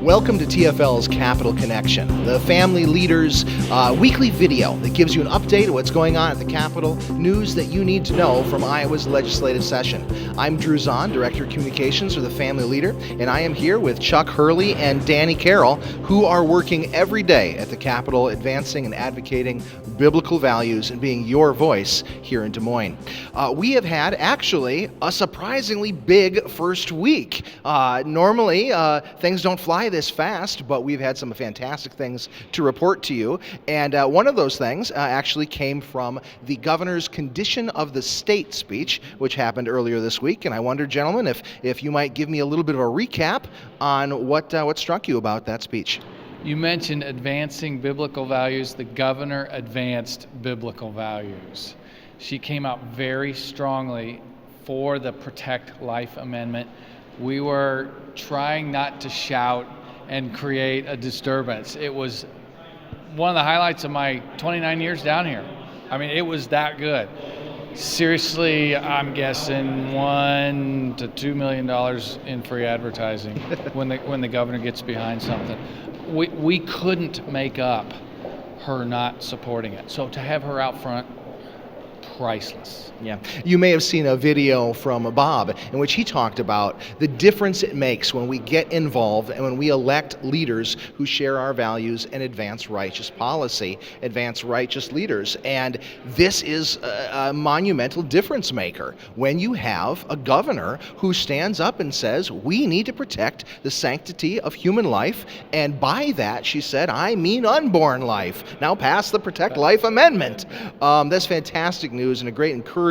Welcome to TFL's Capital Connection, the family leaders' weekly video that gives you an update of what's going on at the Capitol, news that you need to know from Iowa's legislative session. I'm Drew Zahn, Director of Communications for the Family Leader, and I am here with Chuck Hurley and Danny Carroll, who are working every day at the Capitol, advancing and advocating biblical values and being your voice here in Des Moines. We have had actually a surprisingly big first week. Normally, things don't fly this fast, but we've had some fantastic things to report to you. And one of those things actually came from the governor's Condition of the State speech, which happened earlier this week. And I wonder, gentlemen, if you might give me a little bit of a recap on what struck you about that speech. You mentioned advancing biblical values. The governor advanced biblical values. She came out very strongly for the Protect Life Amendment. We were trying not to shout and create a disturbance. It was one of the highlights of my 29 years down here. I mean, it was that good. Seriously, I'm guessing $1 to $2 million in free advertising when the governor gets behind something. We couldn't make up her not supporting it. So to have her out front, priceless. Yeah. You may have seen a video from Bob in which he talked about the difference it makes when we get involved and when we elect leaders who share our values and advance righteous policy, advance righteous leaders. And this is a monumental difference maker when you have a governor who stands up and says, we need to protect the sanctity of human life. And by that, she said, I mean unborn life. Now pass the Protect Life Amendment. That's fantastic news and a great encouragement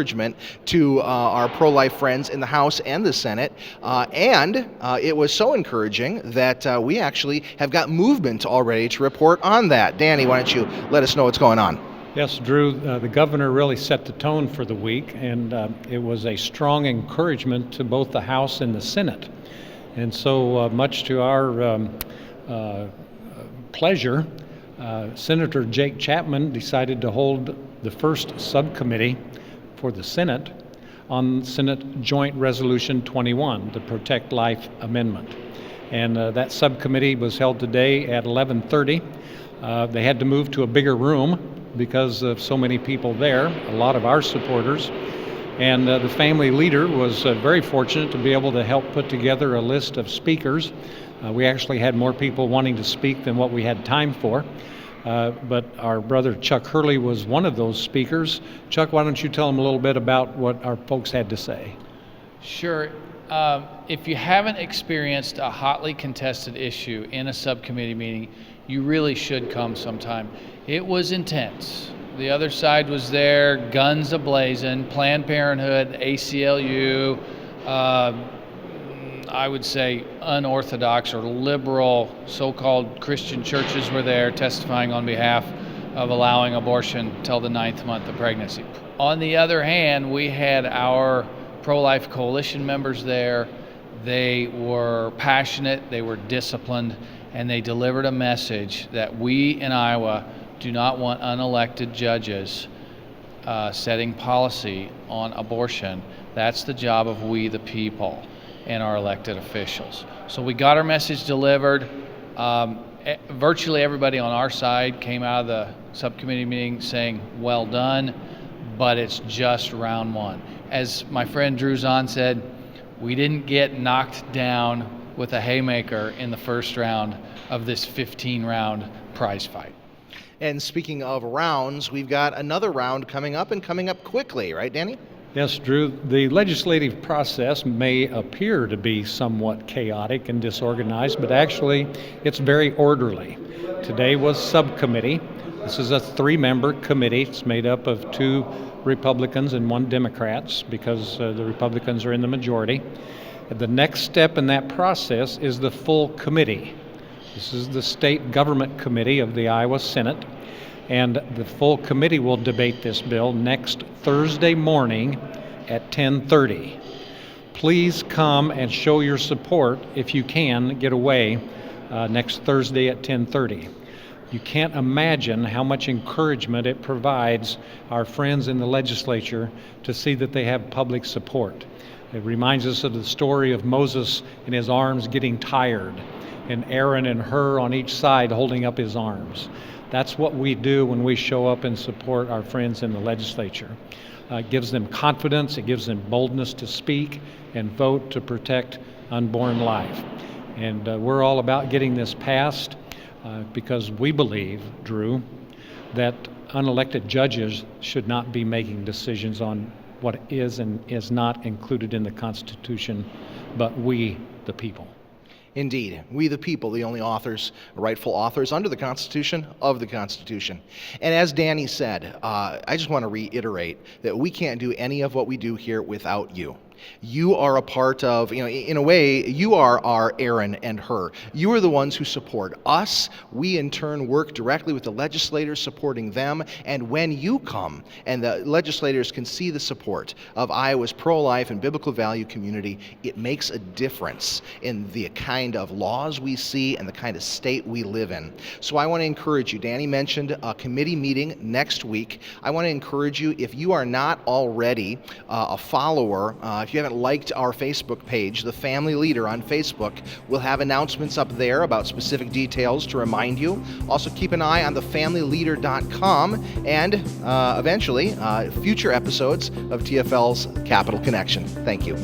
to our pro-life friends in the House and the Senate. And it was so encouraging that we actually have got movement already to report on that. Danny, why don't you let us know what's going on? Yes, Drew, the governor really set the tone for the week, and it was a strong encouragement to both the House and the Senate. And so much to our pleasure, Senator Jake Chapman decided to hold the first subcommittee for the Senate on Senate Joint Resolution 21, the Protect Life Amendment. And that subcommittee was held today at 11:30. They had to move to a bigger room because of so many people there, a lot of our supporters. And the family leader was very fortunate to be able to help put together a list of speakers. We actually had more people wanting to speak than what we had time for. But our brother Chuck Hurley was one of those speakers. Chuck, why don't you tell them a little bit about what our folks had to say? Sure. If you haven't experienced a hotly contested issue in a subcommittee meeting, you really should come sometime. It was intense. The other side was there, guns a-blazing, Planned Parenthood, ACLU, I would say unorthodox or liberal so-called Christian churches were there testifying on behalf of allowing abortion till the 9th month of pregnancy. On the other hand, we had our pro-life coalition members there. They were passionate, they were disciplined, and they delivered a message that we in Iowa do not want unelected judges setting policy on abortion. That's the job of we the people and our elected officials. So we got our message delivered. Virtually everybody on our side came out of the subcommittee meeting saying, well done, but it's just round one. As my friend Drew Zahn said, we didn't get knocked down with a haymaker in the first round of this 15-round prize fight. And speaking of rounds, we've got another round coming up and coming up quickly, right, Danny? Yes, Drew. The legislative process may appear to be somewhat chaotic and disorganized, but actually it's very orderly. Today was subcommittee. This is a 3-member committee. It's made up of 2 Republicans and 1 Democrat because the Republicans are in the majority. The next step in that process is the full committee. This is the State Government Committee of the Iowa Senate. And the full committee will debate this bill next Thursday morning at 10:30. Please come and show your support if you can get away next Thursday at 10:30. You can't imagine how much encouragement it provides our friends in the legislature to see that they have public support. It reminds us of the story of Moses and his arms getting tired. and Aaron and Hur on each side holding up his arms. That's what we do when we show up and support our friends in the legislature. It gives them confidence, it gives them boldness to speak and vote to protect unborn life. And we're all about getting this passed because we believe, Drew, that unelected judges should not be making decisions on what is and is not included in the Constitution, but we, the people. Indeed, we the people, the only authors, rightful authors under the Constitution of the Constitution. And as Danny said, I just want to reiterate that we can't do any of what we do here without you. You are a part of, in a way, you are our Aaron and Hur. You are the ones who support us. We, in turn, work directly with the legislators supporting them. And when you come and the legislators can see the support of Iowa's pro-life and biblical value community, it makes a difference in the kind of laws we see and the kind of state we live in. So I want to encourage you. Danny mentioned a committee meeting next week. I want to encourage you, if you are not already a follower, if you haven't liked our Facebook page, The Family Leader on Facebook, we'll have announcements up there about specific details to remind you. Also keep an eye on thefamilyleader.com and eventually future episodes of TFL's Capital Connection. Thank you.